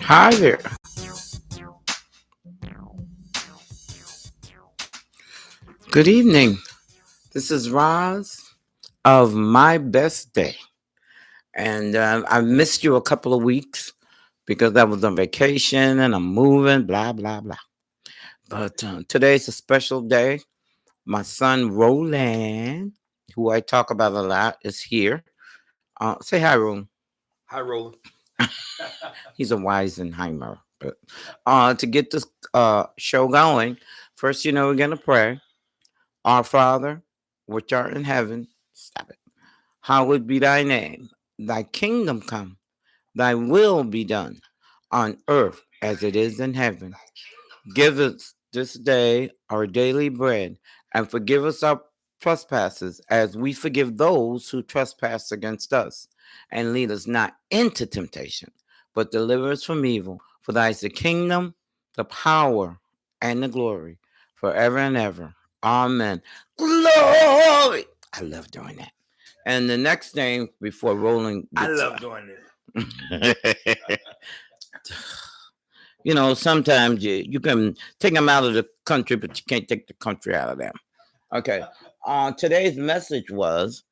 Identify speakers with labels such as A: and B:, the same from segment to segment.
A: Hi there. Good evening. This is Roz of My Best Day. And I've missed you a couple of weeks because I was on vacation and I'm moving, blah, blah, blah. But today's a special day. My son, Roland, who I talk about a lot, is here. Say hi, Roland.
B: Hi, Roland.
A: He's a Weisenheimer. But to get this show going, first, we're going to pray. Our Father, which art in heaven, stop it. Hallowed be thy name. Thy kingdom come. Thy will be done on earth as it is in heaven. Give us this day our daily bread, and forgive us our trespasses as we forgive those who trespass against us. And lead us not into temptation, but deliver us from evil. For thy is the kingdom, the power, and the glory forever and ever. Amen. Glory. I love doing that. And the next thing before rolling,
B: I love doing
A: it. Sometimes you can take them out of the country, but you can't take the country out of them. Okay. Today's message was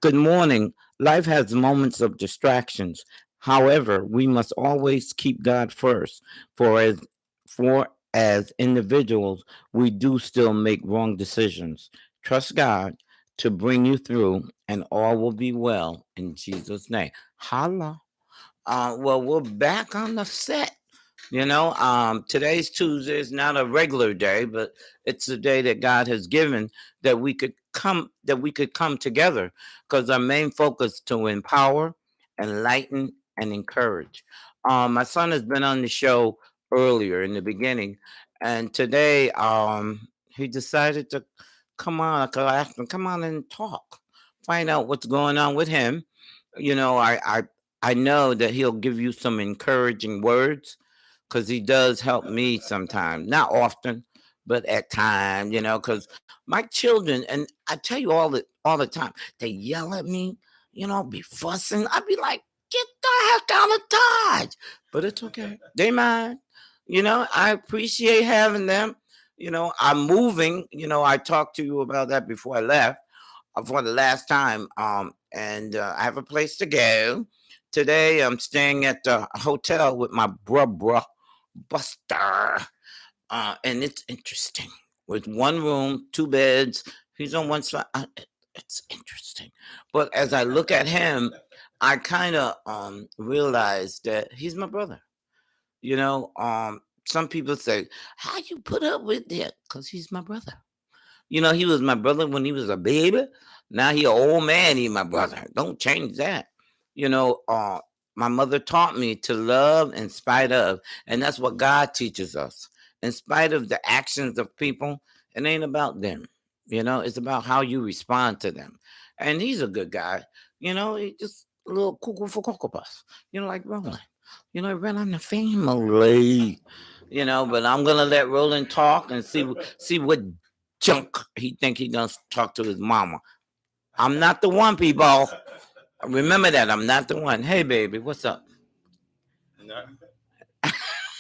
A: good morning. Life has moments of distractions. However, we must always keep God first. For as individuals, we do still make wrong decisions. Trust God to bring you through, and all will be well in Jesus' name. Holla. Well, we're back on the set. Today's Tuesday is not a regular day, but it's the day that God has given that we could come together because our main focus to empower, enlighten, and encourage. My son has been on the show earlier in the beginning, and today he decided to come on. Cause I asked him, come on and talk, find out what's going on with him. I know that he'll give you some encouraging words because he does help me sometimes, not often, but at times, because my children, and I tell you all the time, they yell at me, be fussing. I'd be like, get the heck out of Dodge. But it's okay. They mine. I appreciate having them. I'm moving. I talked to you about that before I left for the last time. And I have a place to go. Today I'm staying at the hotel with my bruh Buster. And it's interesting. With one room, two beds. He's on one side. It's interesting. But as I look at him, I kind of realize that he's my brother. Some people say, how you put up with that? Because he's my brother. He was my brother when he was a baby. Now he an old man, he my brother. Don't change that. You know, uh, my mother taught me to love in spite of, and that's what God teaches us. In spite of the actions of people, it ain't about them. It's about how you respond to them. And he's a good guy. He just a little cuckoo for cocoa puffs. Like Roland. He ran on the family. But I'm gonna let Roland talk and see what junk he think he gonna talk to his mama. I'm not the one, people. Remember that I'm not the one. Hey, baby, what's up?
B: No.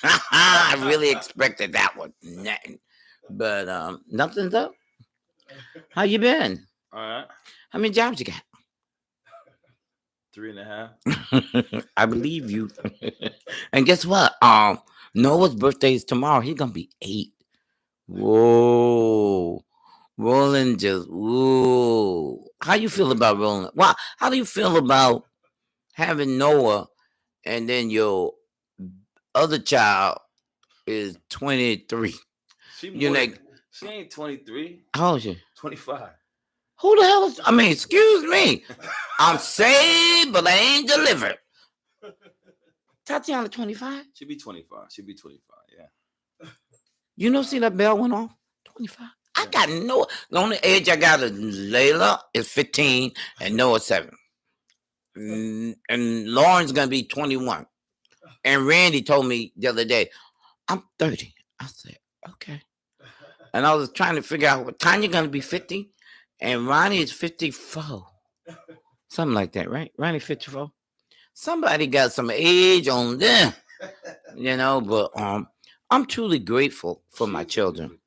A: I really expected that one. Nothing. But nothing's up. How you been?
B: All right.
A: How many jobs you got?
B: 3.5.
A: I believe you. And guess what? Noah's birthday is tomorrow. He's gonna be 8. Whoa. Roland just whoa. How you feel about Roland? Wow. How do you feel about having Noah and then your other child is 23?
B: She
A: You
B: more.
A: know,
B: She ain't 23.
A: how old is she?
B: 25.
A: Who the hell is, I mean, excuse me. I'm saved, but I ain't delivered. Tatiana 25?
B: She'll be 25. She'll be 25. Yeah.
A: See that bell went off? 25. I
B: Yeah.
A: got Noah. The only age I got is Layla is 15 and Noah 7. And Lauren's gonna be 21. And Randy told me the other day, I'm 30. I said, okay. And I was trying to figure out what Tanya gonna be 50, and Ronnie is 54. Something like that, right? Ronnie 54. Somebody got some age on them. But I'm truly grateful for my
B: She'll be
A: children.
B: 50.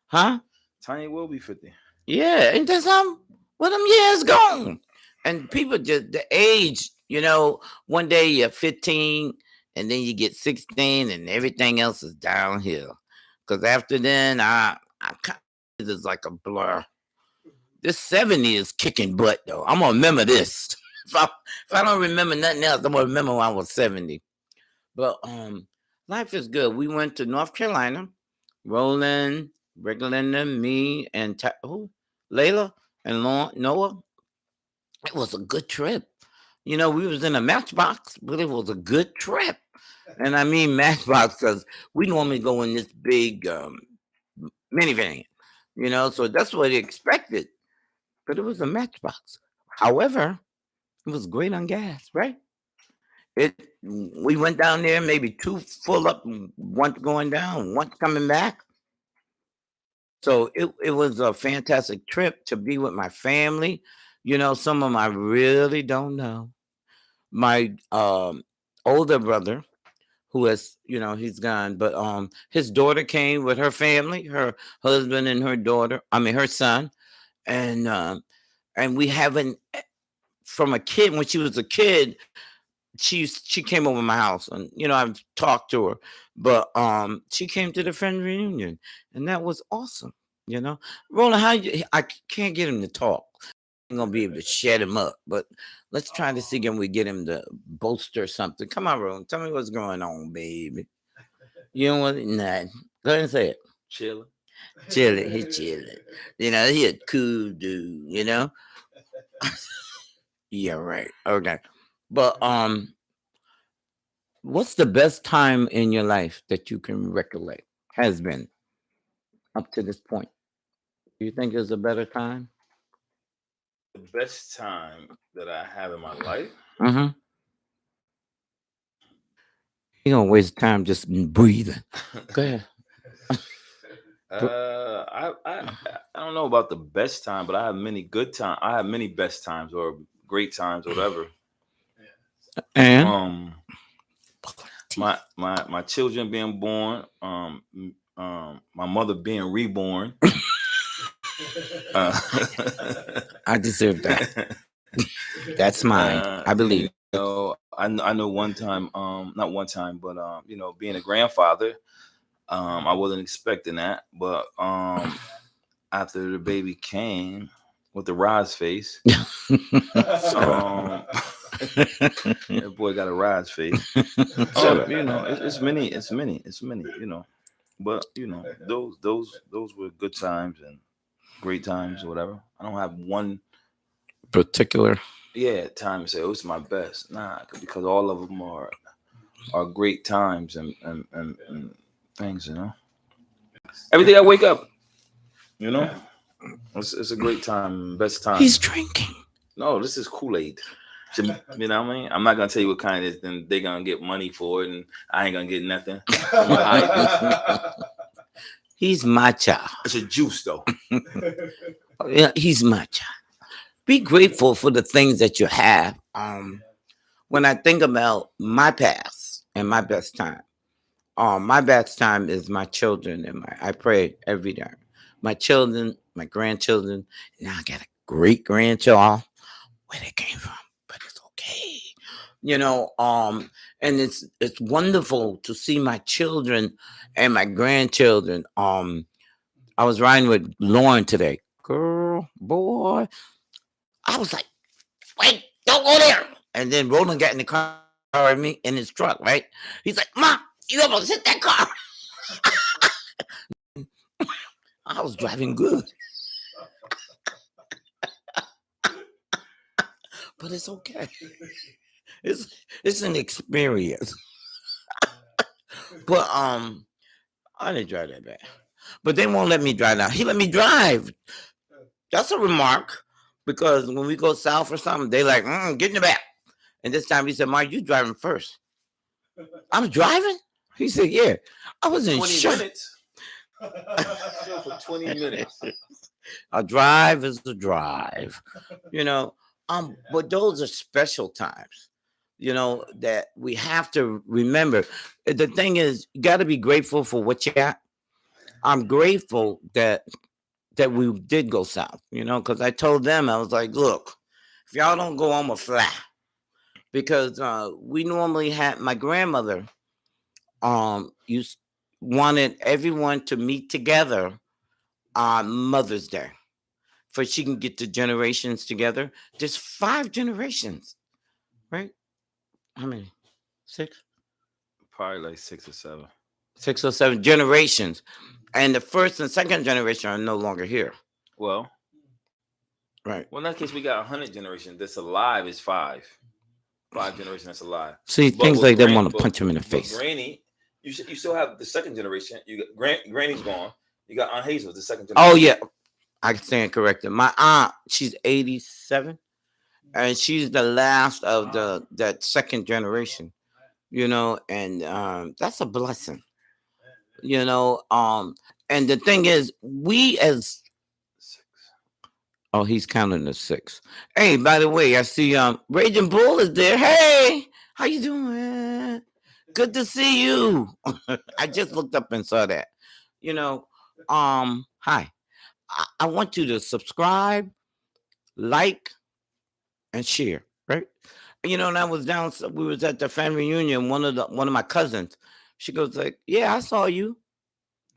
A: Huh?
B: Tanya will be 50.
A: Yeah, and that's how where them years gone. And people just the age, one day you're 15 and then you get 16 and everything else is downhill. Cause after then I kind of it's like a blur. This 70 is kicking butt though. I'm gonna remember this. If I don't remember nothing else, I'm gonna remember when I was 70. But life is good. We went to North Carolina, Roland, Regular, me, and who? Layla and Noah. It was a good trip. We was in a matchbox, but it was a good trip. And I mean matchbox because we normally go in this big minivan, so that's what he expected. But it was a matchbox. However, it was great on gas, right? We went down there maybe two full up, one going down, one coming back. So it was a fantastic trip to be with my family. Some of them I really don't know. My older brother, who has, he's gone, but his daughter came with her family, her husband and her daughter. I mean her son, and we haven't from a kid when she was a kid. She came over my house and I've talked to her, but she came to the friend reunion and that was awesome. you know Roland, I can't get him to talk. I'm gonna be able to shut him up, but let's try to see can we get him to bolster something. Come on, Roland, tell me what's going on, baby. You don't want nothing. Go ahead and say it.
B: Chilling.
A: Chilling, he chilling. He a cool dude. Yeah, right. Okay. But what's the best time in your life that you can recollect? Has been up to this point. Do you think there's a better time?
B: The best time that I have in my life.
A: Mm-hmm. You don't waste time just breathing. Go ahead.
B: I don't know about the best time, but I have many good time. I have many best times or great times or whatever.
A: And
B: My children being born, my mother being reborn.
A: I deserve that. That's mine. I believe.
B: I know one time, not one time, but being a grandfather, I wasn't expecting that, but after the baby came with the rise face, that boy got a rise face. It's many. But those were good times and great times or whatever. I don't have one
A: particular
B: time to say it's my best. Nah, because all of them are great times and things. Every day I wake up, it's a great time, best time.
A: He's drinking.
B: No, this is Kool-Aid. You know what I mean? I'm not gonna tell you what kind it is, then they're gonna get money for it, and I ain't gonna get nothing.
A: He's matcha.
B: It's a juice, though.
A: Yeah, he's matcha. Be grateful for the things that you have. When I think about my past and my best time, my best time is my children and I pray every day. My children, my grandchildren. Now I got a great grandchild. Where they came from, but it's okay. And it's wonderful to see my children and my grandchildren. I was riding with Lauren today. Girl, boy, I was like, wait, don't go there. And then Roland got in the car with me in his truck, right? He's like, Mom, you almost hit that car. I was driving good. But it's okay. It's an experience. But I didn't drive that bad. But they won't let me drive now. He let me drive. That's a remark. Because when we go south or something, they like, get in the back. And this time he said, Mark, you driving first. I'm driving? He said, yeah. I was in
B: 20
A: shock.
B: minutes. For 20 minutes.
A: A drive is a drive. But those are special times. that we have to remember. The thing is, you got to be grateful for what you got. I'm grateful that we did go south, because I told them, I was like, look, if y'all don't go, I'm a fly. Because we normally had my grandmother used wanted everyone to meet together on Mother's Day for she can get the generations together. There's 5 generations, right? How many? Six?
B: Probably like 6 or 7.
A: 6 or 7 generations. And the first and second generation are no longer here.
B: Well,
A: Right.
B: in that case, we got 100 generations. That's alive is 5. 5 generations that's alive.
A: See,
B: But
A: things
B: with
A: like that
B: gran-
A: want to
B: but-
A: punch him in the
B: but
A: face.
B: Granny, you still have the second generation. You got Granny's gone. You got Aunt Hazel, the second
A: Oh,
B: generation.
A: yeah. I stand corrected. My aunt, she's 87, and she's the last of that second generation, and that's a blessing, you know. And the thing is, we as
B: 6.
A: oh, he's counting the 6. Hey, by the way, I see Raging Bull is there. Hey, how you doing? Good to see you. I just looked up and saw that. Hi. I want you to subscribe, like, and share, right? And I was down. We was at the family reunion. One of my cousins, she goes like, "Yeah, I saw you."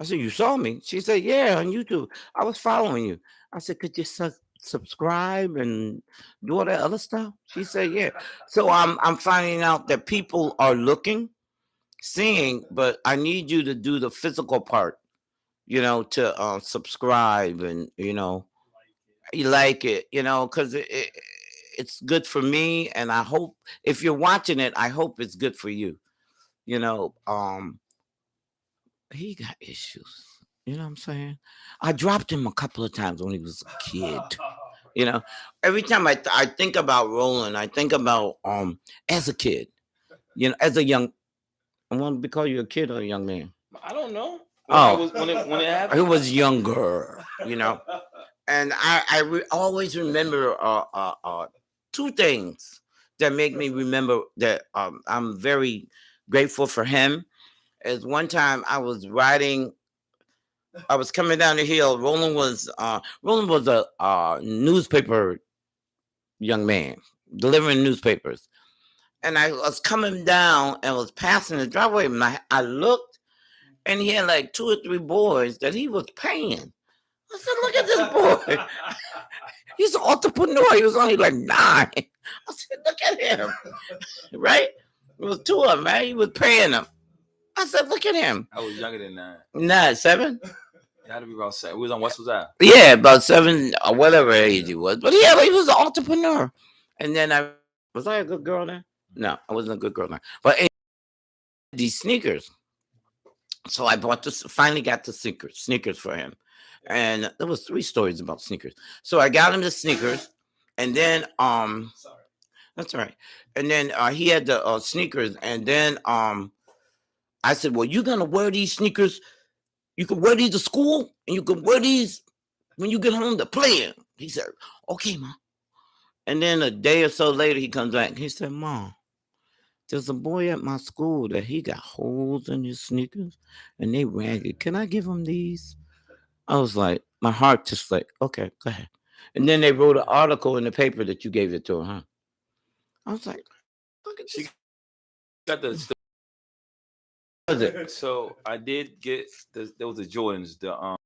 A: I said, "You saw me?" She said, "Yeah, on YouTube. I was following you." I said, "Could you subscribe and do all that other stuff?" She said, "Yeah." So I'm finding out that people are looking, seeing, but I need you to do the physical part, to subscribe and you like it, because it's good for me, and I hope if you're watching it, I hope it's good for you. You know, he got issues. You know what I'm saying? I dropped him a couple of times when he was a kid. You know, every time I think about Roland, I think about as a kid. As a young. I want to call you a kid or a young man.
B: I don't know.
A: Oh,
B: When it
A: he
B: happened.
A: was younger. And I always remember 2 things that make me remember that I'm very grateful for him. Is one time I was coming down the hill. Roland was a newspaper young man delivering newspapers, and I was coming down and was passing the driveway. And I looked, and he had like 2 or 3 boys that he was paying. I said, "Look at this boy." He's an entrepreneur. He was only like 9. I said, "Look at him." Right? It was 2 of them, right? He was paying them. I said, "Look at him."
B: I was younger than that.
A: 9, 7?
B: It had to be around 7. We was on West Ave.
A: Yeah, about 7 or whatever age he was. But yeah, he was an entrepreneur. And then was I a good girl then? No, I wasn't a good girl then. But these sneakers. So I finally got the sneakers for him. And there was 3 stories about sneakers. So I got him the sneakers, and then that's all right. And then he had the sneakers, and then I said, "Well, you're gonna wear these sneakers. You can wear these to school, and you can wear these when you get home to play in." He said, "Okay, Mom." And then a day or so later, he comes back and he said, "Mom, there's a boy at my school that he got holes in his sneakers and they ragged. Can I give him these?" I was like, my heart just like, "Okay, go ahead." And then they wrote an article in the paper that you gave it to him, huh? I was like, "Look at
B: She
A: this."
B: got the.
A: What was it?
B: So I did get there was the Jordans. The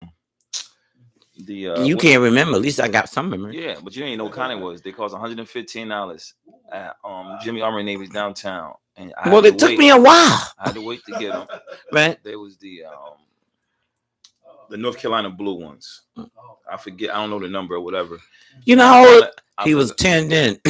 A: You can't remember. At least I got some memory.
B: Yeah, but you ain't know what kind it was. They cost $115 at Jimmy Armory Navy's downtown. And
A: Well, it took me a while.
B: I had to wait to get them.
A: Right?
B: There was the North Carolina blue ones. I forget. I don't know the number or whatever.
A: You know how old he was 10 then.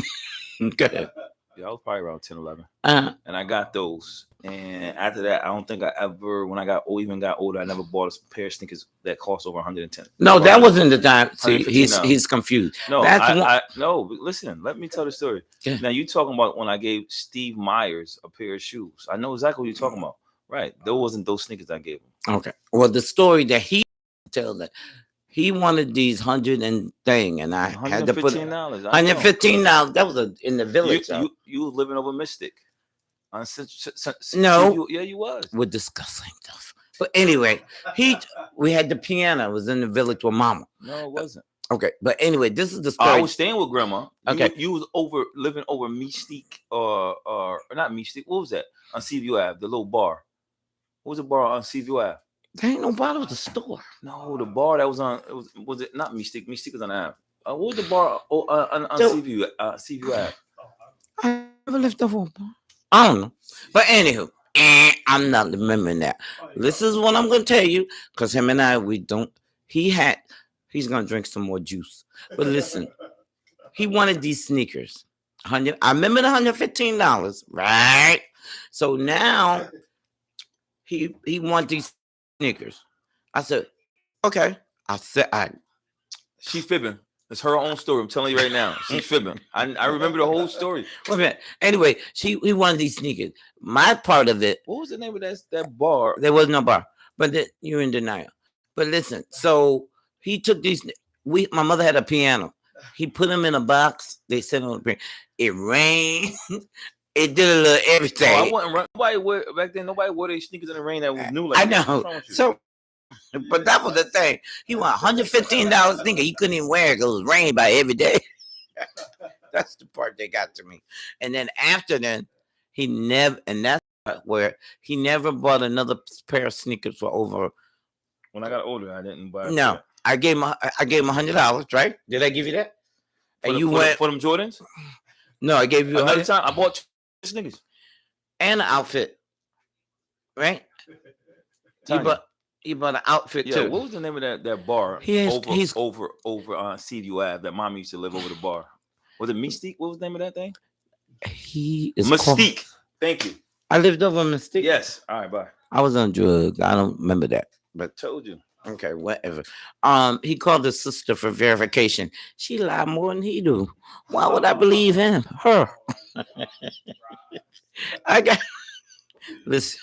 A: Go ahead.
B: Yeah, I was probably around 10, 11.
A: Uh-huh.
B: And I got those. And after that, I don't think I ever, when I got older, I never bought a pair of sneakers that cost over 110.
A: No, that wasn't the time. See,
B: 115
A: he's confused.
B: No,
A: That's
B: no. But listen, let me tell the story.
A: Yeah.
B: Now you talking about when I gave Steve Myers a pair of shoes. I know exactly what you're talking about. Right. Those wasn't those sneakers I gave him.
A: Okay. Well, the story that he tells that he wanted these hundred and thing, and I had to put
B: $115.
A: $115. That was in the
B: You
A: village. So.
B: you was living over Mystic.
A: No,
B: Yeah, you was.
A: we're discussing stuff. But anyway, we had the piano. It was in the village with Mama.
B: No, it wasn't.
A: Okay, but anyway, this is the
B: I
A: story.
B: was staying with Grandma.
A: Okay.
B: You was living over Mystique or not Mystique. What was that on Seaview Ave? The little bar. What was the bar on Seaview Ave?
A: There ain't no bar. It was a store.
B: No, the bar that was on. Was it not Mystique? Mystique was on Ave. What was the bar on
A: So-
B: Seaview Ave?
A: I never left the whole bar. I don't know. But anywho, I'm not remembering that. This is what I'm gonna tell you, because him and I, we don't. He's gonna drink some more juice. But listen, he wanted these sneakers. I remember the $115, right? So now he wants these sneakers. I said, okay.
B: She fibbing. It's her own story. I'm telling you right now. She's fibbing. I remember the whole story.
A: Wait a minute. Anyway, he wanted these sneakers. My part of it,
B: What was the name of that bar?
A: there was no bar, but you're in denial. But listen, so he took these. My mother had a piano. He put them in a box. They set on the piano. It rained. It did a little everything.
B: Oh, I wasn't run. Back then. Nobody wore their sneakers in the rain that was new. Like
A: I
B: that.
A: know.
B: What's wrong with you?
A: So, but that was the thing. He want $115 sneaker. He couldn't even wear it because it was rain by every day. That's the part that got to me. And then after then, he never. And that's where he never bought another pair of sneakers for over.
B: When I got older, I didn't buy.
A: No, I gave him $100, right? Did I give you that? And you went
B: for them Jordans.
A: No, I gave you
B: Another
A: 100
B: time, I bought two sneakers.
A: and an outfit, right?
B: Tanya.
A: He bought an outfit
B: Yeah,
A: too.
B: what was the name of that bar
A: He's
B: over on Seaview Ave that Mom used to live over the bar? Was it Mystique? What was the name of that thing?
A: he is called-
B: Mystique. Thank you.
A: I lived over Mystique.
B: Yes. All right, bye.
A: I was on drugs. I don't remember that. But
B: Told you.
A: okay, whatever. He called his sister for verification. She lied more than he do. Why would I believe him? Her. I got listen.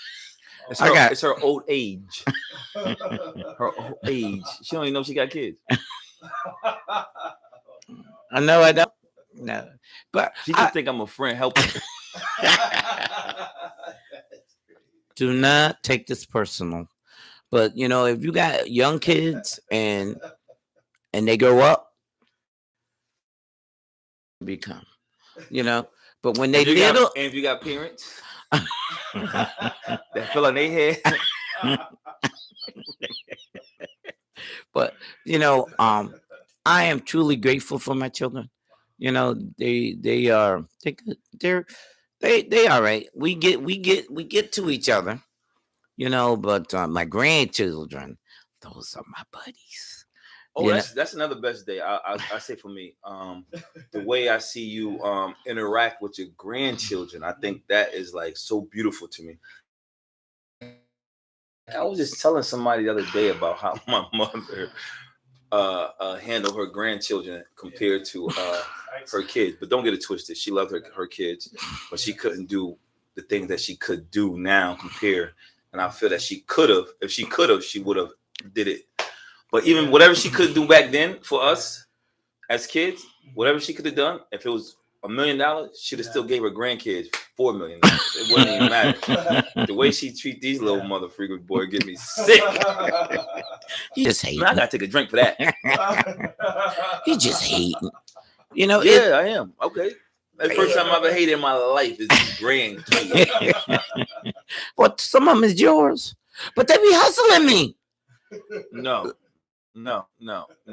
B: It's her old age. Her old age. She don't even know she got kids.
A: I know I don't. No. But
B: She just think I'm a friend helping.
A: do not take this personal. But you know, if you got young kids and they grow up, become, you know. But when they little,
B: and if you got parents that feel on their head,
A: but you know, I am truly grateful for my children. You know, they are they all right. We get to each other. You know, but my grandchildren, those are my buddies.
B: oh,
A: You know?
B: that's another best day. I say for me, the way I see you interact with your grandchildren, I think that is like so beautiful to me. I was just telling somebody the other day about how my mother handled her grandchildren compared to her kids. But don't get it twisted. She loved her kids, but she couldn't do the things that she could do now compared. And I feel that she could have, if she could have, she would have did it. But even whatever she could do back then for us as kids, whatever she could have done, if it was $1 million, she'd have still gave her grandkids $4 million. It wouldn't even matter. The way she treat these little mother freakers, boy, get me sick.
A: You just hate.
B: Man, I gotta take a drink for that.
A: You just hating. You know,
B: Yeah, I am. Okay. The first time I ever hated in my life is grandkids.
A: But some of them is yours. But they be hustling me.
B: No. So
A: No.
B: I'm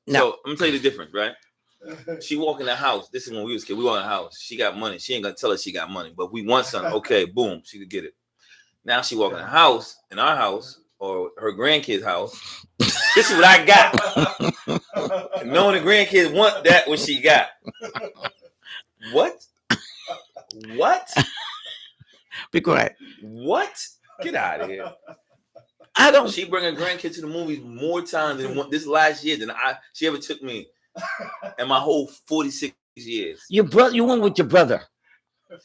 B: gonna tell you the difference, right? She walk in the house. This is when we was kids. We walk in the house. She got money. She ain't gonna tell us she got money, but we want something. Okay, boom, she could get it. Now she walk in the house, in our house, or her grandkids' house. This is what I got. Knowing the grandkids want that, what she got. What?
A: Be quiet.
B: What? Get out of here.
A: I don't.
B: She bring her grandkids to the movies more times than this last year than she ever took me in my whole 46 years.
A: Your brother. You went with your brother.
B: I'm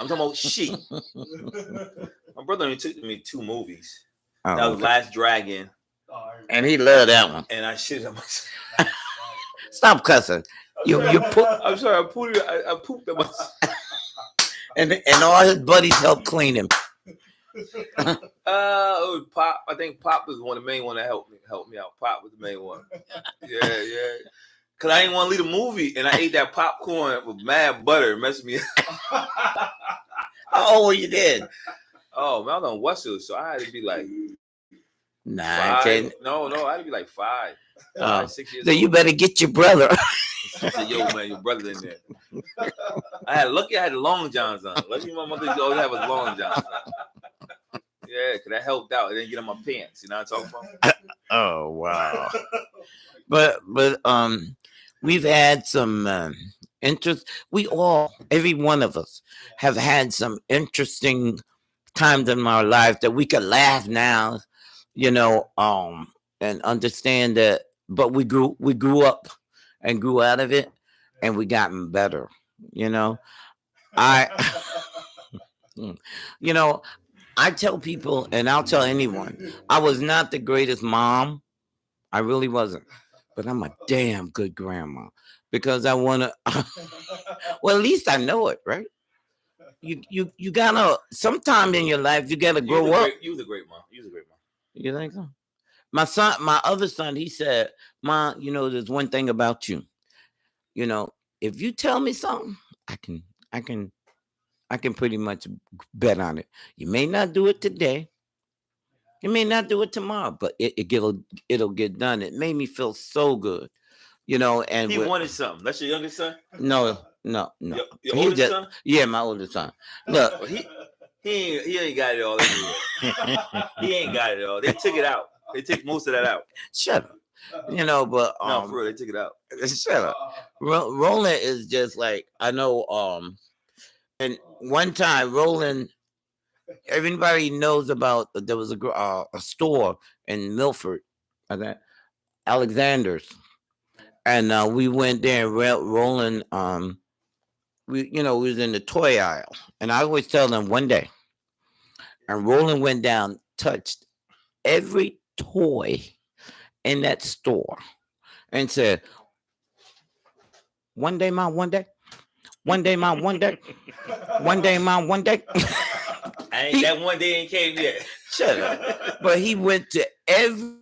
B: talking about she. My brother only took me 2 movies.
A: Oh,
B: That was
A: okay.
B: Last Dragon
A: And he loved that one.
B: and I shit on myself.
A: Stop cussing. You put
B: I'm sorry, I pooped on myself.
A: and all his buddies helped clean him.
B: It was Pop. I think Pop was one of the main one that helped me out. Pop was the main one. Yeah. Cause I didn't want to leave the movie, and I ate that popcorn with mad butter. It messed me up.
A: How old were you then?
B: Oh man, I was on Westfield, so I had to be like
A: 9, 10.
B: 5. No, I had to be like 5. 6 years
A: So
B: old.
A: you better get your brother.
B: I said, yo, man, your brother's in there. I had the long johns on. Lucky my mother used to always have his long johns on. Yeah, because that helped out. It didn't get on my pants. You know what I'm talking about?
A: Oh wow. But we've had some interest. Every one of us have had some interesting times in our life that we could laugh now, and understand that. But we grew up and grew out of it, and we gotten better. I, I tell people, and I'll tell anyone, I was not the greatest mom. I really wasn't, but I'm a damn good grandma because I want to. Well, at least I know it, right? You gotta sometime in your life you gotta grow up.
B: You was a great mom.
A: You think so? My other son, he said, "Mom, there's one thing about you. If you tell me something, I can pretty much bet on it. You may not do it today. You may not do it tomorrow, but it'll get done." It made me feel so good, And
B: he wanted something. That's your youngest son?
A: No.
B: Your oldest son?
A: Yeah, my oldest son. Look,
B: well, he ain't got it all. He ain't got it all. They took it out. They took most of that out.
A: Shut up. But
B: no, for real, they took it out.
A: Shut up. Roland is just like I know. And one time, Roland. Everybody knows about there was a store in Milford, okay, Alexander's, and we went there. And Roland, we was in the toy aisle, and I always tell them one day. And Roland went down, touched every toy in that store, and said, "One day, Mom, one day. One day, Mom, one day. One day, Mom, one day."
B: That one day ain't came yet.
A: Shut up. But he went to every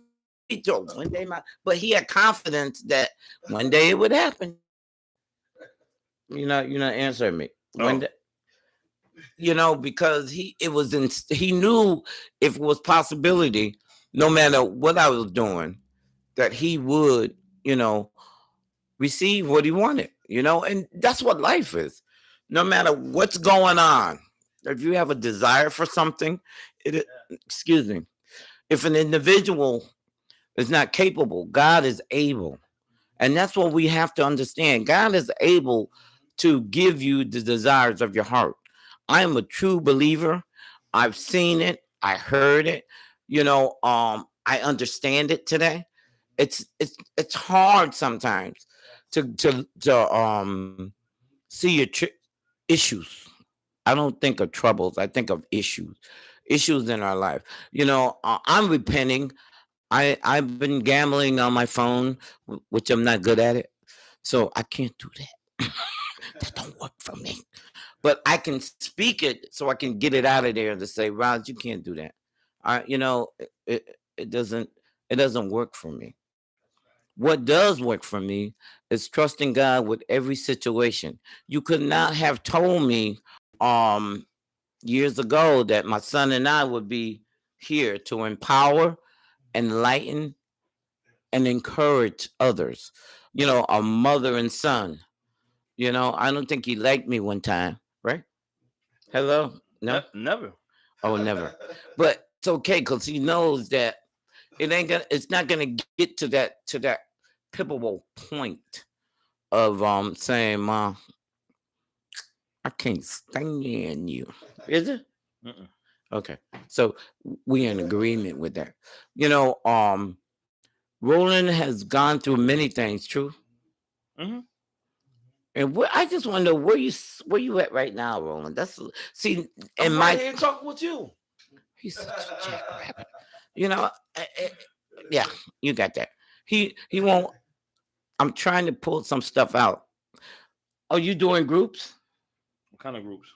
A: door one day, but he had confidence that one day it would happen. You're not answering me. One day, because he knew if it was possibility, no matter what I was doing, that he would, receive what he wanted, and that's what life is. No matter what's going on. If you have a desire for something, excuse me, if an individual is not capable, God is able. And that's what we have to understand. God is able to give you the desires of your heart. I am a true believer. I've seen it. I heard it. I understand it today. It's hard sometimes to see your issues. I don't think of troubles. I think of issues in our life. I'm repenting. I've been gambling on my phone, which I'm not good at it. So I can't do that. That don't work for me. But I can speak it so I can get it out of there to say, Rod, you can't do that. It doesn't work for me. What does work for me is trusting God with every situation. You could not have told me years ago that my son and I would be here to empower, enlighten, and encourage others. A mother and son. I don't think he liked me one time, right? Hello? No?
B: Never.
A: Oh, never. But it's okay because he knows that it's not gonna get to that pivotal point of saying, Mom, I can't stand you. Is it?
B: Mm-mm.
A: Okay. So we're in agreement with that. Roland has gone through many things, true?
B: Mm-hmm.
A: And I just wonder where you at right now, Roland.
B: I'm right here talking with you.
A: He's such a jackrabbit. Yeah, you got that. He won't. I'm trying to pull some stuff out. Oh, you doing groups?
B: What kind of groups?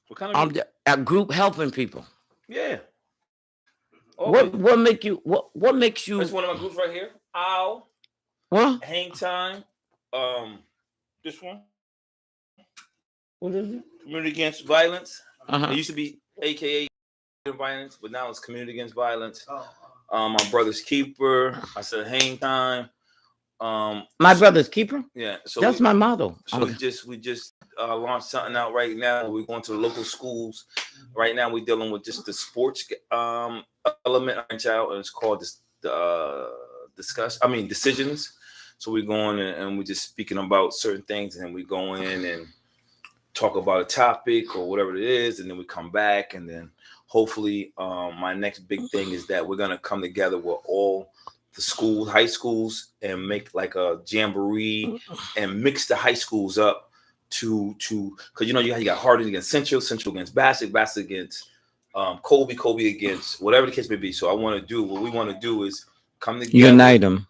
B: What kind of groups?
A: A group helping people.
B: Yeah, always.
A: What make you what makes
B: That's
A: you
B: one of my groups right here. Owl,
A: what?
B: Hang Time. This one,
A: What is it?
B: Community Against Violence. It
A: Uh-huh.
B: used to be AKA Violence, but now it's Community Against Violence. My brother's keeper. I said Hang Time.
A: My brother's keeper?
B: Yeah. So
A: That's my motto.
B: we just launched something out right now. We're going to the local schools. Right now we're dealing with just the sports element out, and it's called this decisions. So we're going and we're just speaking about certain things, and then we go in and talk about a topic or whatever it is, and then we come back, and then hopefully my next big thing is that we're gonna come together with all the schools, high schools, and make like a jamboree and mix the high schools up to because you got Harding against Central against Bassett against Kobe against whatever the case may be. So what we want to do is come together,
A: Unite them,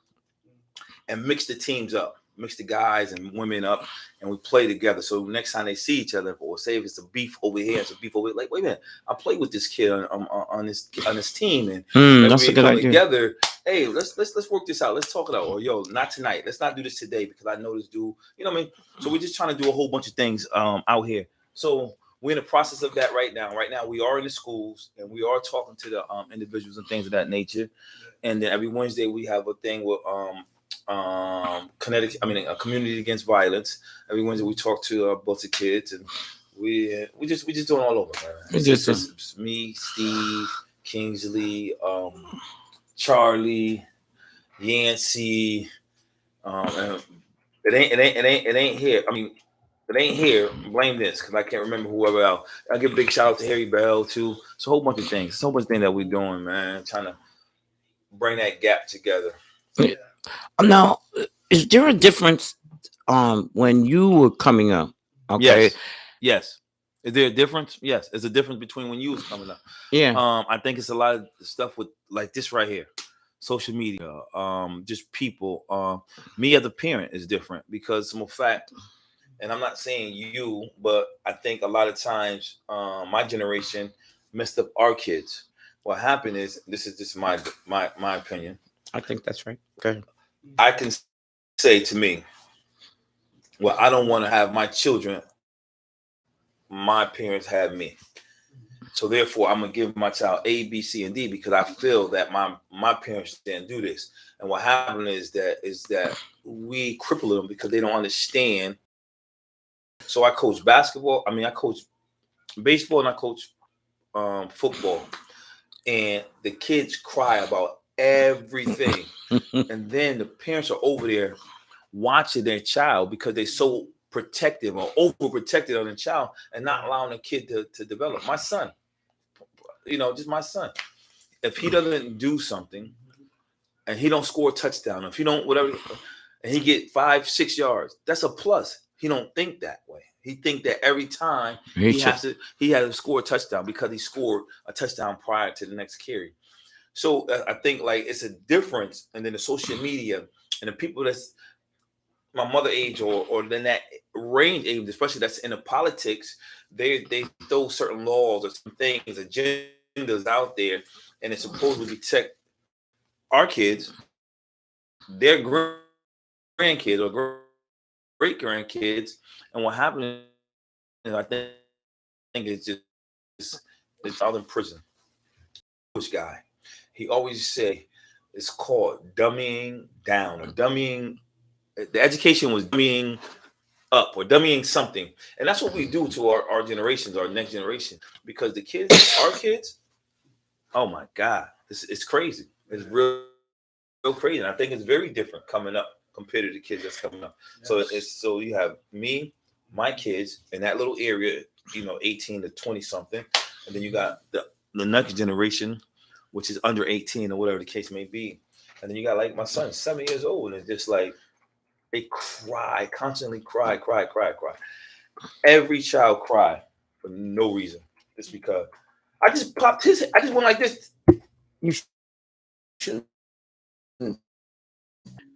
B: and mix the teams up, mix the guys and women up, and we play together. So next time they see each other, or say if it's a beef over here, it's a beef over here, like, wait a minute, I played with this kid on this team, and
A: that's a good idea.
B: Together, hey, let's work this out. Let's talk it out. Or yo, not tonight. Let's not do this today because I know this dude. You know what I mean? So we're just trying to do a whole bunch of things out here. So we're in the process of that right now. Right now, we are in the schools and we are talking to the individuals and things of that nature. And then every Wednesday we have a thing with Connecticut. A Community Against Violence. Every Wednesday we talk to a bunch of kids, and we just doing all over, man. It's just me, Steve, Kingsley, Charlie, Yancey. And it ain't here. It ain't here. Blame this because I can't remember whoever else. I give a big shout out to Harry Bell too. It's a whole bunch of things. So much thing that we're doing, man. Trying to bring that gap together.
A: Yeah. Now, is there a difference when you were coming up? Okay.
B: Yes. Is there a difference? Yes. There's a difference between when you was coming up.
A: Yeah.
B: I think it's a lot of stuff with like this right here. Social media, just people. Me as a parent is different because some fact, and I'm not saying you, but I think a lot of times my generation messed up our kids. What happened is, this is just my opinion.
A: I think that's right. Okay.
B: I can say to me, well, I don't want to have my children. My parents had me. So therefore, I'm gonna give my child A, B, C, and D because I feel that my parents didn't do this. And what happened is that we cripple them because they don't understand. So I coach basketball. I coach baseball and I coach football. And the kids cry about everything, and then the parents are over there watching their child because they're so protective or overprotected on the child and not allowing the kid to develop. My son. Just my son. If he doesn't do something and he don't score a touchdown, if he don't whatever, and he get 5-6 yards, that's a plus. He don't think that way. He think that every time he has to score a touchdown because he scored a touchdown prior to the next carry. So I think like it's a difference. And then the social media and the people that's my mother age or then that range age, especially that's in the politics, they throw certain laws or some things, agendas out there, and it's supposed to protect our kids, their grandkids or great grandkids. And what happened is I think it's just it's out in prison. Which guy? He always say it's called dummying down or dummying. The education was dummying up or dummying something, and that's what we do to our generations, our next generation, because the kids, our kids, oh my God, it's crazy. It's real crazy, and I think it's very different coming up compared to the kids that's coming up. Yes. So you have me, my kids in that little area, 18 to 20 something, and then you got the next generation, which is under 18 or whatever the case may be, and then you got like my son, 7 years old, and it's just like. They cry, constantly cry. Every child cry for no reason. Just because I just popped his head. I just went like this.
A: You shouldn't.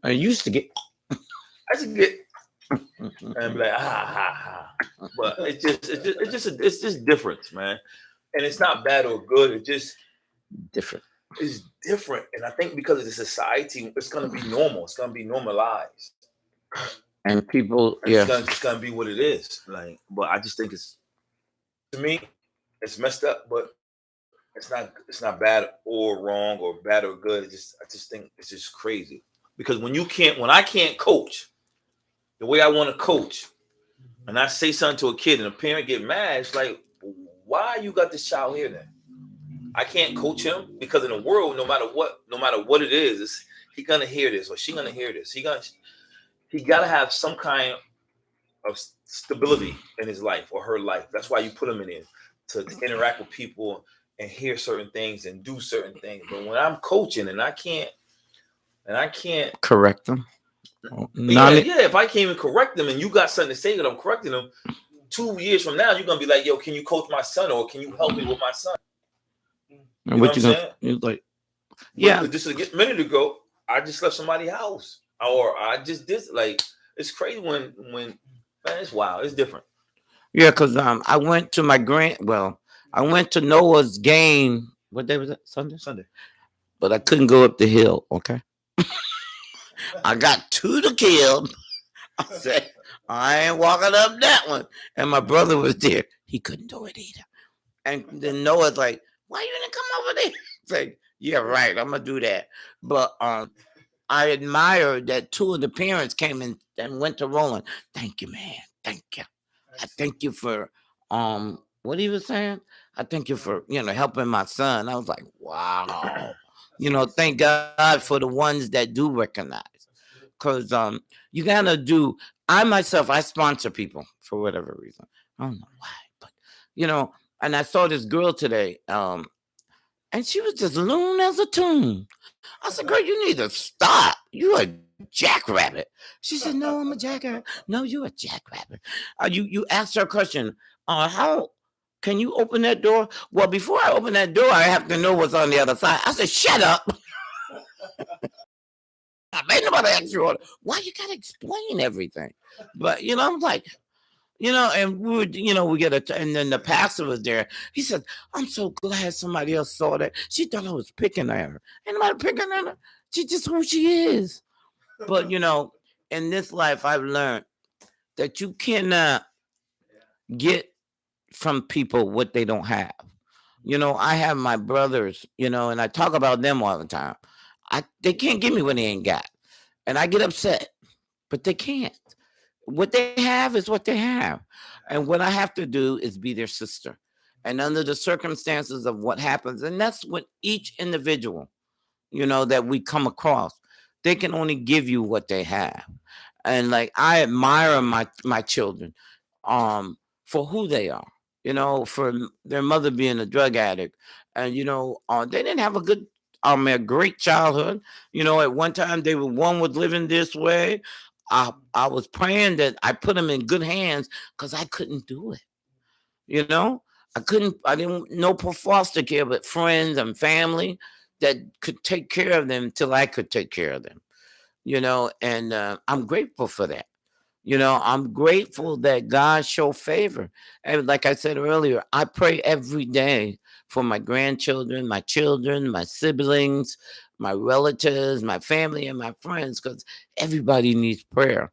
A: I used to get.
B: I should get and be like, but it's just difference, man. And it's not bad or good. It just
A: Different.
B: it's different. And I think because of the society, it's gonna be normal. It's gonna be normalized.
A: And people,
B: And
A: yeah,
B: it's gonna be what it is. Like, but I just think it's to me, it's messed up, but it's not bad or wrong or bad or good. I just think it's just crazy. Because when I can't coach the way I want to coach, and I say something to a kid and a parent get mad, it's like, why you got this child here then? I can't coach him because in the world, no matter what it is, he gonna hear this or she gonna hear this. He gotta have some kind of stability in his life or her life. That's why you put him in it to interact with people and hear certain things and do certain things. But when I'm coaching and I can't
A: correct them.
B: yeah, if I can't even correct them and you got something to say that I'm correcting them, 2 years from now you're gonna be like, yo, can you coach my son or can you help me with my son?
A: And what you gonna? You're like, yeah.
B: Just a minute ago, I just left somebody's house or I just did like it's crazy when man, it's wild. It's different.
A: Yeah, because I went to I went to Noah's game. What day was that? Sunday. But I couldn't go up the hill. Okay, I got two to kill. I said I ain't walking up that one, and my brother was there. He couldn't do it either. And then Noah's like, "Why you didn't come over there?" It's like, "Yeah, right. I'm gonna do that." But I admire that two of the parents came in and went to Roland. Thank you, man. Thank you. I thank you for what he was saying. I thank you for helping my son. I was like, wow. Thank God for the ones that do recognize. Cause you gotta do. I myself, I sponsor people for whatever reason. I don't know why, but and I saw this girl today, and she was just loon as a tune. I said, girl, you need to stop. You a jackrabbit. She said, no, I'm a jackrabbit. No, you're a jackrabbit. You asked her a question. How can you open that door? Well, before I open that door, I have to know what's on the other side. I said, shut up. I made nobody ask you why you gotta explain everything. But I'm like, and we get and then the pastor was there. He said, I'm so glad somebody else saw that. She thought I was picking at her. Ain't nobody picking at her. She's just who she is. But in this life, I've learned that you cannot get from people what they don't have. I have my brothers, and I talk about them all the time. They can't give me what they ain't got. And I get upset, but they can't. What they have is what they have. And what I have to do is be their sister. And under the circumstances of what happens, and that's what each individual, that we come across, they can only give you what they have. And like I admire my children for who they are, for their mother being a drug addict. And they didn't have a great childhood. At one time one was living this way. I was praying that I put them in good hands because I couldn't do it. I didn't know for foster care, but friends and family that could take care of them till I could take care of them. And I'm grateful for that. I'm grateful that God showed favor. And like I said earlier, I pray every day for my grandchildren, my children, my siblings, my relatives, my family, and my friends, because everybody needs prayer.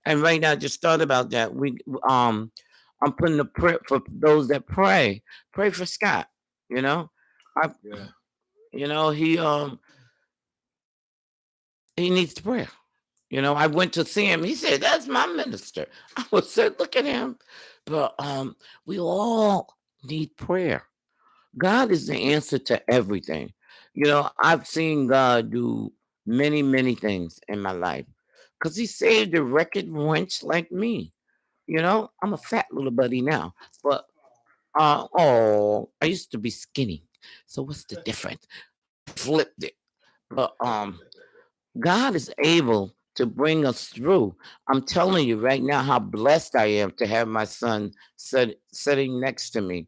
A: And right now, I just thought about that. I'm putting a prayer for those that pray. Pray for Scott. I,
B: Yeah.
A: He needs prayer. I went to see him. He said, "That's my minister." I was said, "Look at him." But we all need prayer. God is the answer to everything. I've seen God do many, many things in my life because He saved a wretched wench like me. I'm a fat little buddy now, but I used to be skinny. So what's the difference? Flipped it. But God is able to bring us through. I'm telling you right now how blessed I am to have my son sitting next to me,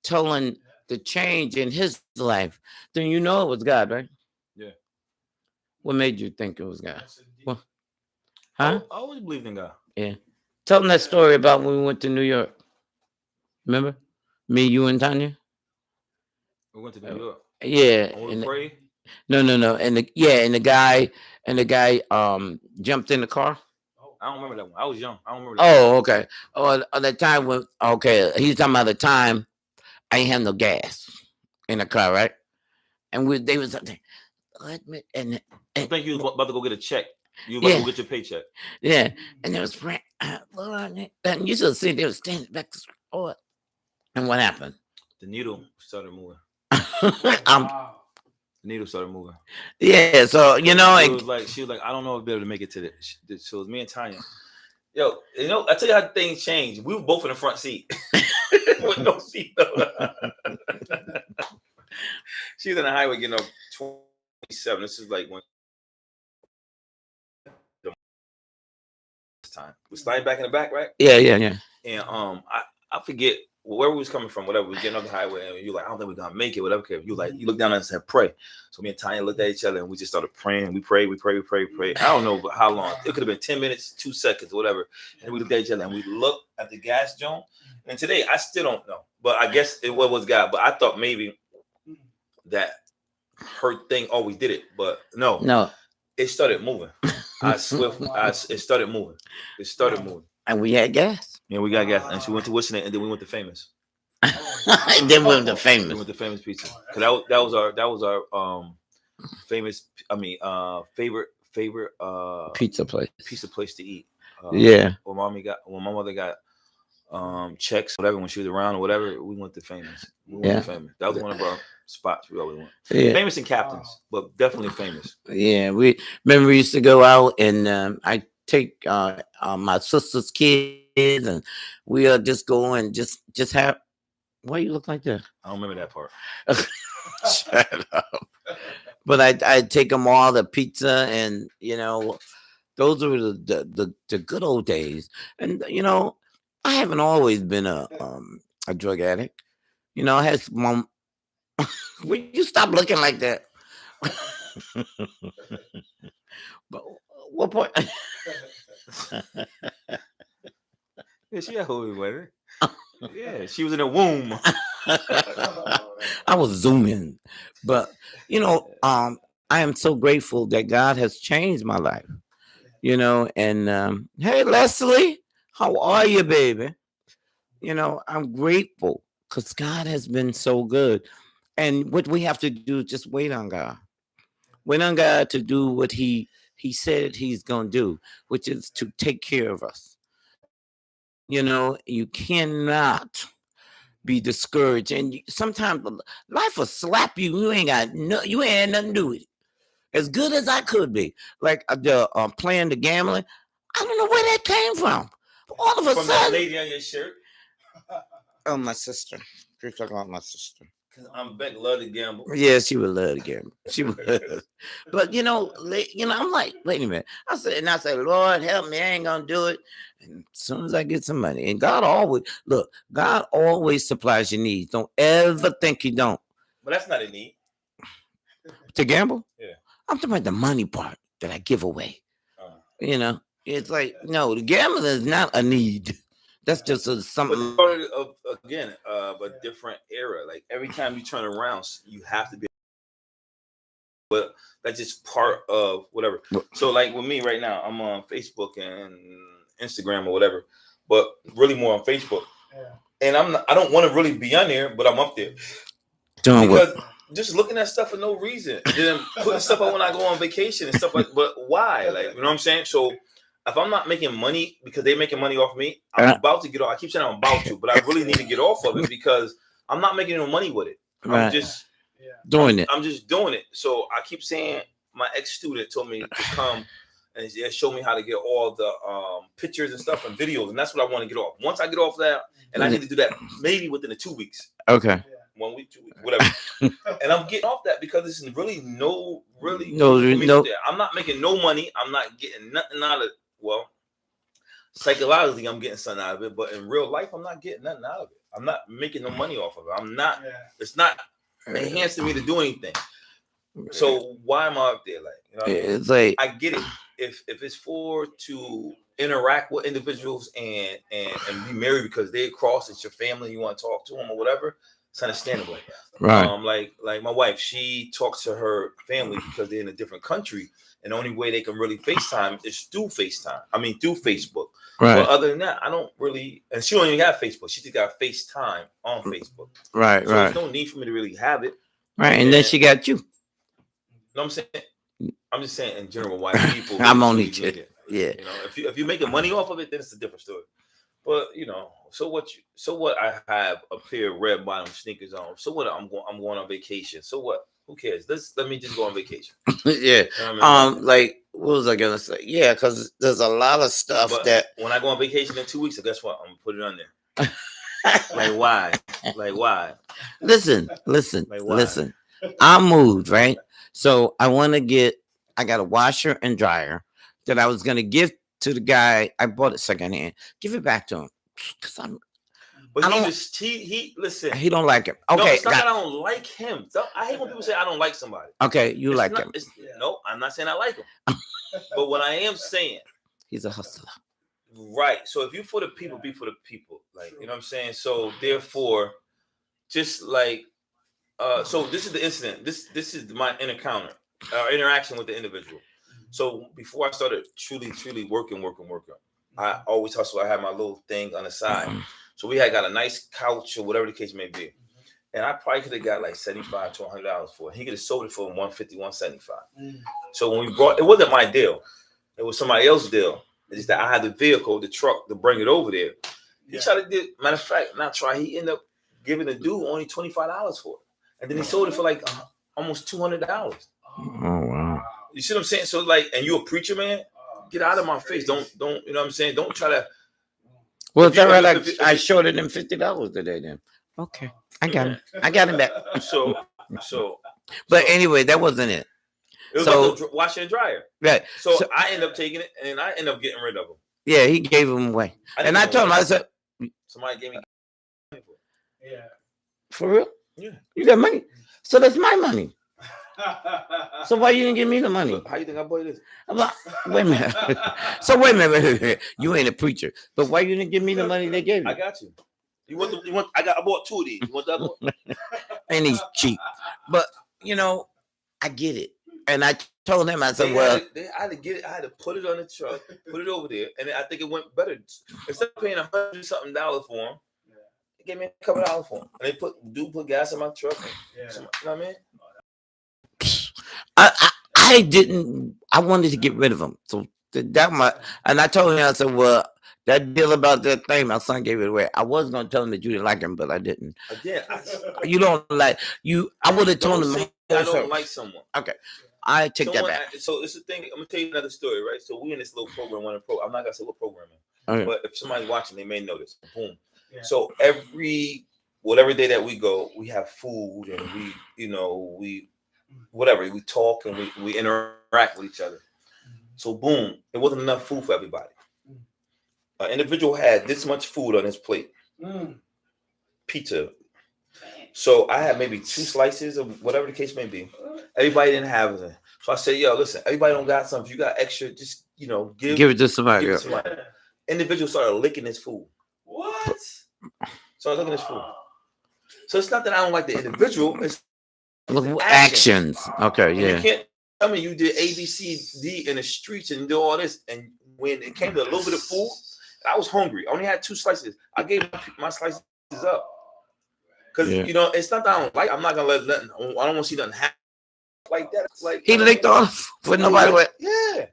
A: telling the change in his life, then you know it was God, right?
B: Yeah.
A: What made you think it was God? Well, huh?
B: I always believed in God.
A: Yeah. Tell them that story about when we went to New York. Remember? Me, you, and Tanya?
B: We went to New York.
A: Yeah.
B: And we
A: And
B: prayed.
A: no. And the guy jumped in the car.
B: I don't remember that one. I was young. I don't remember that.
A: Oh, okay. Oh, the time when he's talking about the time I ain't have no gas in the car, right? And they was let me
B: I think you was about to go get a check. You were about to go get your paycheck.
A: Yeah, and there was Lord, and you should have seen they was standing back. Oh, and what happened?
B: The needle started moving.
A: The
B: needle started moving.
A: Yeah, so you know,
B: she was like, I don't know if I'll be able to make it to the. So it was me and Tanya. Yo, you know, I tell you how things change. We were both in the front seat with no seat though. She was in the highway getting up 27. This is like when time we sliding back in the back, right?
A: Yeah.
B: And I forget where we was coming from, whatever. We was getting on the highway, and you're like, I don't think we're gonna make it, whatever. You like, you look down and said, pray. So me and Tanya looked at each other, and we just started praying. We prayed. I don't know how long. It could have been 10 minutes, 2 seconds, whatever. And we looked at each other, and we looked at the gas joint. And today, I still don't know, but I guess it was God. But I thought maybe that her thing always did it, but no. It started moving. It started moving. It started moving.
A: And we had gas.
B: Yeah, we got gas. And she went to Whistling, and then we went to Famous.
A: And then we went to Famous.
B: We went to Famous Pizza. Cause that was our famous. Favorite
A: pizza
B: place to eat.
A: Yeah.
B: When my mother got checks, whatever, when she was around or whatever, we went to Famous. To Famous. That was one of our spots we always went. Yeah. Famous and Captains, but definitely Famous.
A: Yeah, we used to go out, and I take my sister's kids, and we'll just go and just have. Why you look like that?
B: I don't remember that part.
A: Shut up. But I take them all the pizza, and you know, those were the good old days. And you know, I haven't always been a drug addict. You know, I had mom. Will you stop looking like that? But what point?
B: Yeah, she had holy weather. Yeah, she was in a womb.
A: I was zooming, but you know, I am so grateful that God has changed my life. You know, and hey, Leslie, how are you, baby? You know, I'm grateful because God has been so good. And what we have to do is just wait on God. Wait on God to do what He said He's gonna do, which is to take care of us. You know, you cannot be discouraged, and sometimes life will slap you. You ain't had nothing to do with it. As good as I could be, like the playing the gambling, I don't know where that came from. All of a sudden,
B: that lady on your shirt.
A: Oh, my sister. You're talking about my sister.
B: I'm Beck love to gamble.
A: Yeah, she would love to gamble. She would. But you know, I'm like, wait a minute. I said, Lord, help me. I ain't gonna do it. And as soon as I get some money, and God always supplies your needs. Don't ever think He don't.
B: But that's not a need.
A: To gamble?
B: Yeah.
A: I'm talking about the money part that I give away. You know, it's like no, the gambling is not a need. That's just something.
B: But again, a different era. Like every time you turn around, you have to be. But that's just part of whatever. So, like with me right now, I'm on Facebook and Instagram or whatever, but really more on Facebook. Yeah. And I don't want to really be on there, but I'm up there because just looking at stuff for no reason. Then putting stuff up when I go on vacation and stuff like. But why? Like, you know what I'm saying? So. If I'm not making money because they're making money off me, I'm about to get off. I keep saying I'm about to, but I really need to get off of it because I'm not making no money with it. I'm just
A: doing it.
B: I'm just doing it. So I keep saying my ex-student told me to come and show me how to get all the pictures and stuff and videos, and that's what I want to get off. Once I get off that, and I need to do that maybe within the 2 weeks.
A: Okay.
B: 1 week, 2 weeks, whatever. And I'm getting off that because there's really no. I'm not making no money. I'm not getting nothing out of. Well, psychologically I'm getting something out of it, but in real life I'm not getting nothing out of it. I'm not making no money off of it. I'm not. It's not enhancing me to do anything. So why am I up there? Like, you know what I mean?
A: It's like
B: I get it. If it's for to interact with individuals and be married because they cross, it's your family, you want to talk to them or whatever, it's understandable.
A: right.
B: Like my wife, she talks to her family because they're in a different country, and the only way they can really FaceTime is through FaceTime. I mean, through Facebook.
A: Right.
B: But other than that, I don't really. And she don't even have Facebook. She just got FaceTime on Facebook.
A: Right.
B: So
A: Right.
B: there's no need for me to really have it.
A: Right. And then she got you.
B: No, I'm saying. I'm just saying in general why people.
A: I'm
B: really
A: only
B: need it.
A: yeah.
B: You know, if you're making money off of it, then it's a different story. But you know, so what? I have a pair of red bottom sneakers on. So what? I'm going on vacation. So what? Who cares? Let me just go on vacation.
A: Yeah.
B: You know what I mean?
A: Like what was I gonna say? Yeah, because there's a lot of stuff
B: But
A: that
B: when I go on vacation in 2 weeks, so guess what? I'm gonna put it on there. Like why? Like why?
A: listen.
B: Like why?
A: Listen. I moved, right? So I got a washer and dryer that I was gonna give to the guy. I bought it secondhand. Give it back to him. Cause
B: But
A: I
B: he
A: don't-
B: just he listen.
A: he don't like it.
B: No,
A: Okay,
B: it's not that I don't like him. I hate when people say I don't like somebody.
A: okay, you
B: It's
A: like
B: not-
A: him.
B: No, I'm not saying I like him. But what I am saying,
A: He's a hustler.
B: right. So if you for the people, be for the people. Like, you know what I'm saying? So therefore, just like so this is the incident. This is my interaction with the individual. So before I started truly working, I always hustle. I had my little thing on the side. So we had got a nice couch or whatever the case may be. And I probably could have got like $75 to $100 for it. He could have sold it for $150, $175. So when we brought, it wasn't my deal. It was somebody else's deal. It's just that I had the vehicle, the truck to bring it over there. He tried to do, matter of fact, he ended up giving the dude only $25 for it. And then he sold it for like almost $200.
A: Oh wow.
B: You see what I'm saying? So like, and you a preacher, man? Get out of my face. Don't, you know what I'm saying? Don't try to.
A: Well,
B: If
A: it's all
B: you-
A: right.
B: if you-
A: I shorted him $50 today. Then okay, I got him. I got him back.
B: So
A: But anyway, that wasn't it.
B: it was
A: so-
B: like the washer and dryer.
A: Right.
B: So,
A: So-
B: I end up taking it and I end up getting rid of them.
A: Yeah, he gave him away, and I told him, I said,
B: somebody gave me.
C: Yeah.
A: for real?
B: Yeah.
A: You got money? So that's my money. So why you didn't give me the money?
B: How you think I bought this?
A: I'm like, wait a minute. So wait a minute. You ain't a preacher, but why you didn't give me the money they gave
B: I
A: you?
B: got you. You want? I bought 2 of these. You want the other one?
A: And he's cheap. But you know, I get it. And I told him, I said,
B: They
A: well,
B: I had to get it. I had to put it on the truck, put it over there, and I think it went better. Instead of paying $100-something for them, they gave me a couple dollars for them. And they put gas in my truck. And you know what I mean?
A: I didn't. I wanted to get rid of him. So that my, and I told him, I said, well, that deal about that thing, my son gave it away. I was gonna tell him that you didn't like him, but I didn't.
B: Again,
A: You don't like you. I would have told
B: don't
A: him.
B: say I don't like someone.
A: I take that
B: Someone,
A: back.
B: so it's the thing. I'm gonna tell you another story, right? So we in this little program, I'm not gonna say what program,
A: Okay.
B: but if somebody's watching, they may notice. Boom.
C: Yeah.
B: So every day that we go, we have food and we whatever, we talk and we interact with each other. So boom, it wasn't enough food for everybody. An individual had this much food on his plate, pizza. So I had maybe 2 slices of whatever the case may be. Everybody didn't have it. So I said, yo, listen, everybody don't got something. If you got extra, just
A: Give it to somebody.
B: give it
A: else.
B: to somebody. Individual started licking his food.
C: What?
B: So I was looking at his food. So it's not that I don't like the individual. It's
A: Look,
B: Actions.
A: actions. Okay,
B: you
A: yeah.
B: can't tell me you did A, B, C, D in the streets and do all this. And when it came to a little bit of food, I was hungry. I only had 2 slices. I gave my slices up. Because,
A: Yeah.
B: it's not that I don't like. I'm not going to let nothing. I don't want to see nothing happen like that. Like
A: He licked off with nobody.
B: Yeah.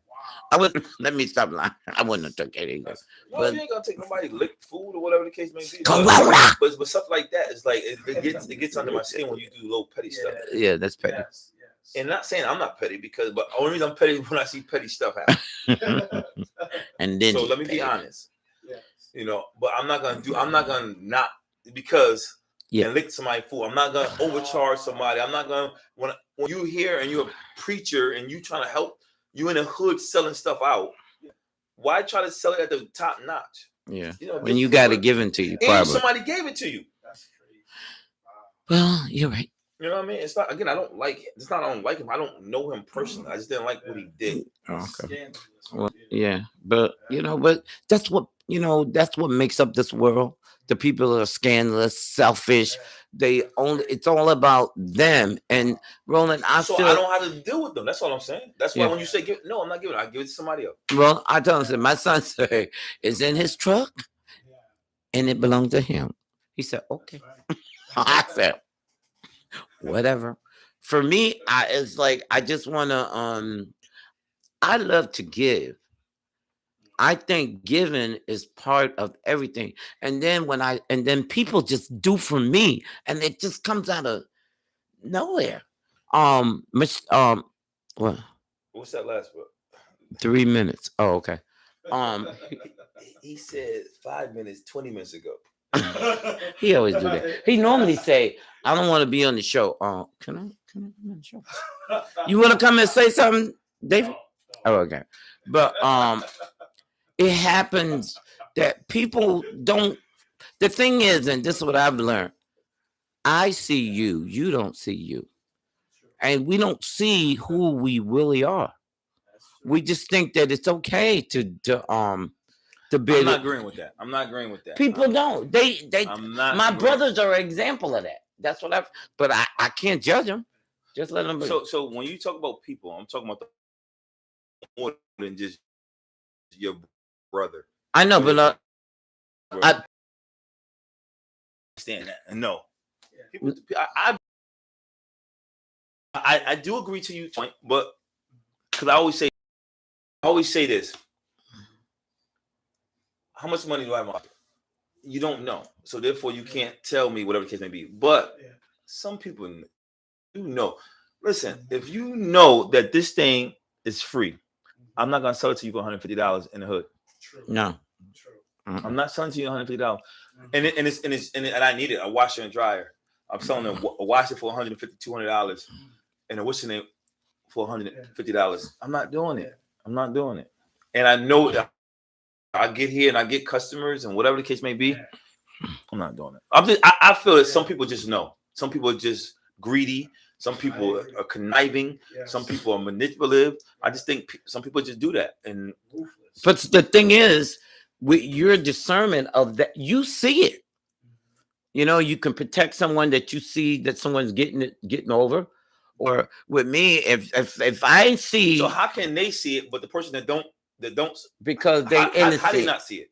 A: I wouldn't. Let me stop lying. I wouldn't have took it either.
B: No,
A: But-
B: you ain't gonna take nobody lick food or whatever the case may be.
A: Corona.
B: But stuff like that is like it gets under my skin when you do little petty stuff.
A: Yeah, that's petty.
C: Yes.
B: And not saying I'm not petty but only reason I'm petty is when I see petty stuff happen.
A: And then
B: So let me be honest. But I'm not gonna not because
A: Yeah.
B: and lick somebody's food. I'm not gonna overcharge somebody. I'm not gonna when you here and you're a preacher and you trying to help you in the hood selling stuff out. Why try to sell it at the top notch?
A: Yeah.
B: You know,
A: When you got it given to you,
B: and
A: probably.
B: somebody gave it to you.
C: That's crazy.
A: Well, you're right.
B: You know what I mean? It's not, again, I don't like it. It's not I don't like him. I don't know him personally. I just didn't like what he did.
A: Okay.
C: Scandalous.
A: Well, yeah, but but that's what that's what makes up this world. The people are scandalous, selfish. They only it's all about them. And Roland, I
B: So
A: feel
B: I don't know how to deal with them. That's all I'm saying. That's why
A: Yeah.
B: when you say give, no, I'm not giving it. I give it to somebody else.
A: well, I tell him, my son said it's in his truck
C: Yeah.
A: and it belonged to him. He said, okay. I said, whatever. For me, it's like I just wanna I love to give. I think giving is part of everything. And then and then people just do for me and it just comes out of nowhere. Well,
B: What's that last word?
A: 3 minutes. Oh, okay.
B: He said 5 minutes, 20 minutes ago.
A: He always do that. He normally say, I don't want to be on the show. Can I come on the show? You want to come and say something, David? Oh, okay. But it happens that people don't. The thing is, and this is what I've learned. I see you, you don't see you, and we don't see who we really are. We just think that it's okay to be.
B: I'm
A: able-
B: not agreeing with that. I'm not agreeing with that.
A: People don't. They.
B: I'm not.
A: My
B: agreeing.
A: brothers are an example of that. That's what I've. But I can't judge them. Just let them be.
B: So when you talk about people, I'm talking about more than just your brother.
A: I know, but I
B: understand that. And no,
C: Yeah.
B: people, I do agree to you, but because I always say this: how much money do I have? In my pocket? You don't know, so therefore you can't tell me whatever the case may be. But
C: Yeah.
B: some people, you know, listen, if you know that this thing is free, I'm not gonna sell it to you for $150 in the hood.
C: True.
A: no.
C: True.
B: I'm not selling to you $150, and I need it. A washer and dryer. I'm selling a washer for $150, $200, and a washing it for $150. I'm not doing it. I'm not doing it. And I know that I get here and I get customers and whatever the case may be.
C: Yeah.
B: I'm not doing it. I feel that some people just know. Some people are just greedy. Some people are conniving.
C: Yes.
B: Some people are manipulative. I just think some people just do that. And
C: Ruthless.
A: But the thing is, with your discernment of that, you see it. You can protect someone that you see that someone's getting over. Or with me, if I see,
B: so how can they see it, but the person that don't
A: because they
B: how do
A: innocent,
B: you not see it?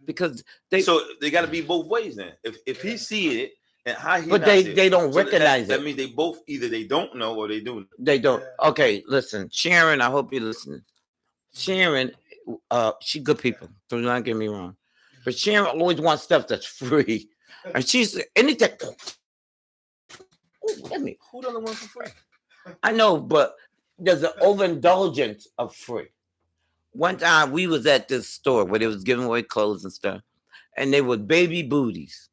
A: because they,
B: So they got to be both ways then. If he see it and how he
A: but
B: not
A: they
B: see it.
A: they don't
B: So
A: recognize
B: that
A: it.
B: means they both either they don't know or they do.
A: They don't.
C: Yeah.
A: Okay, listen, Sharon. I hope you're listening. Sharon, she good people. So don't get me wrong, but Sharon always wants stuff that's free, and she's anything. Ooh, let me.
B: Who doesn't want for free?
A: I know, but there's an overindulgence of free. One time we was at this store where they was giving away clothes and stuff, and they were baby booties.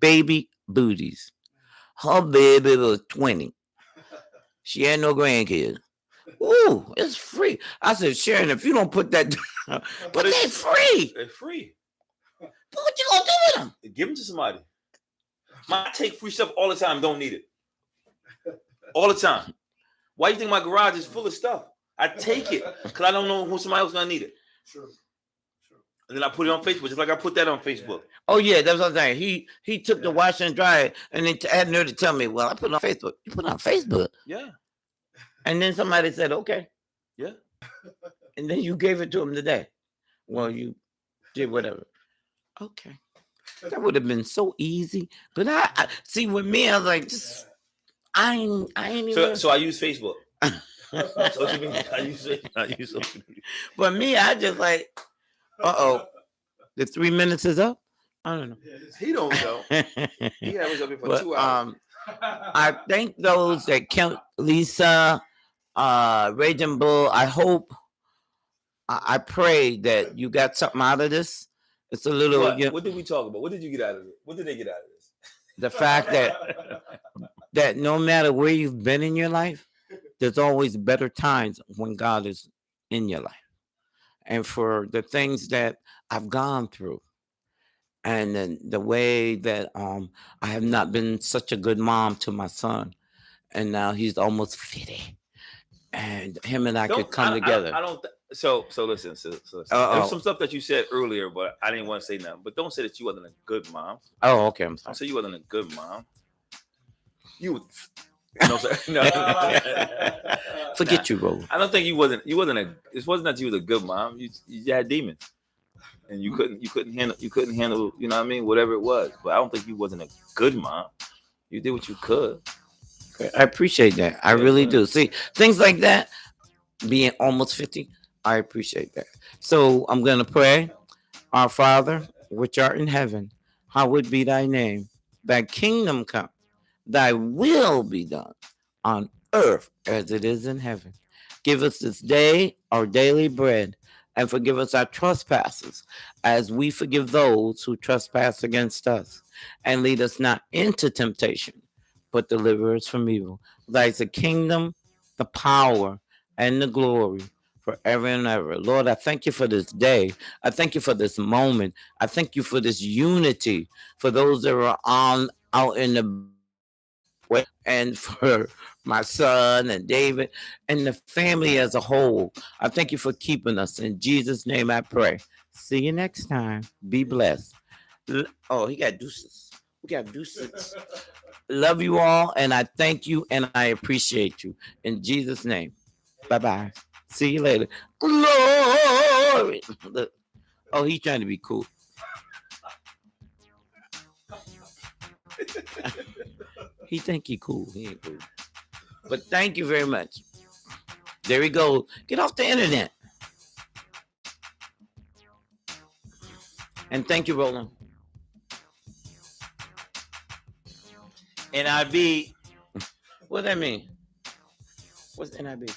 A: Baby booties. Her baby was 20. She had no grandkids. Ooh, it's free. I said, Sharon, if you don't put that down, but they free.
B: They're free.
A: What you gonna do with them?
B: Give them to somebody. I take free stuff all the time. Don't need it. All the time. Why you think my garage is full of stuff? I take it because I don't know who somebody else gonna need it,
C: True. True.
B: and then I put it on Facebook, just like I put that on Facebook.
A: Oh yeah, that's what I'm saying. He took the wash and dry and then had nerve to tell me, well, I put it on Facebook. You put it on Facebook.
B: Yeah,
A: And then somebody said, okay.
B: yeah.
A: And then you gave it to him today. Well, you did whatever. Okay. That would have been so easy. But I see with me, I was like, just I ain't even
B: So I use Facebook. Social media. I use social media.
A: but me, I just like, the 3 minutes is up. I don't
B: He don't know.
A: know.
B: He had us up here for
A: But
B: 2 hours.
A: I thank those that count Lisa, Raging Bull. I hope, I pray that you got something out of this. It's a little,
B: What did we talk about? What did you get out of it? What did they get out of this?
A: the fact that no matter where you've been in your life, there's always better times when God is in your life. and for the things that I've gone through, and then the way that I have not been such a good mom to my son, and now he's almost 50, and him and I could
B: Don't
A: come together.
B: I don't. So listen. So listen.
A: Uh
B: There's
A: oh.
B: some stuff that you said earlier, but I didn't want to say nothing. But don't say that you wasn't a good mom.
A: Oh, okay. I'm
B: Don't
A: sorry.
B: say you wasn't a good mom. You. No, sir. No.
A: Forget you, Roland.
B: I don't think you wasn't. You wasn't a. It wasn't that you was a good mom. You had demons, and you couldn't handle. You couldn't handle. You know what I mean? Whatever it was. But I don't think you wasn't a good mom. You did what you could.
A: I appreciate that. I
B: Yeah,
A: really
B: man.
A: do. See, things like that, being almost 50, I appreciate that. So I'm going to pray. Our Father, which art in heaven, hallowed be thy name. Thy kingdom come, thy will be done on earth as it is in heaven. Give us this day our daily bread, and forgive us our trespasses, as we forgive those who trespass against us. And lead us not into temptation, but deliver us from evil. Thy is the kingdom, the power, and the glory forever and ever. Lord, I thank you for this day. I thank you for this moment. I thank you for this unity for those that are on out in the way, and for my son and David and the family as a whole. I thank you for keeping us. In Jesus' name I pray. See you next time. Be blessed. Oh, he got deuces. We got deuces. Love you all, and I thank you and I appreciate you. In Jesus' name. Bye bye. See you later. Glory. Look. Oh, he's trying to be cool. He think he cool. He ain't cool. But thank you very much. There we go. Get off the internet. And thank you, Roland. NIB. What that mean? What's NIB?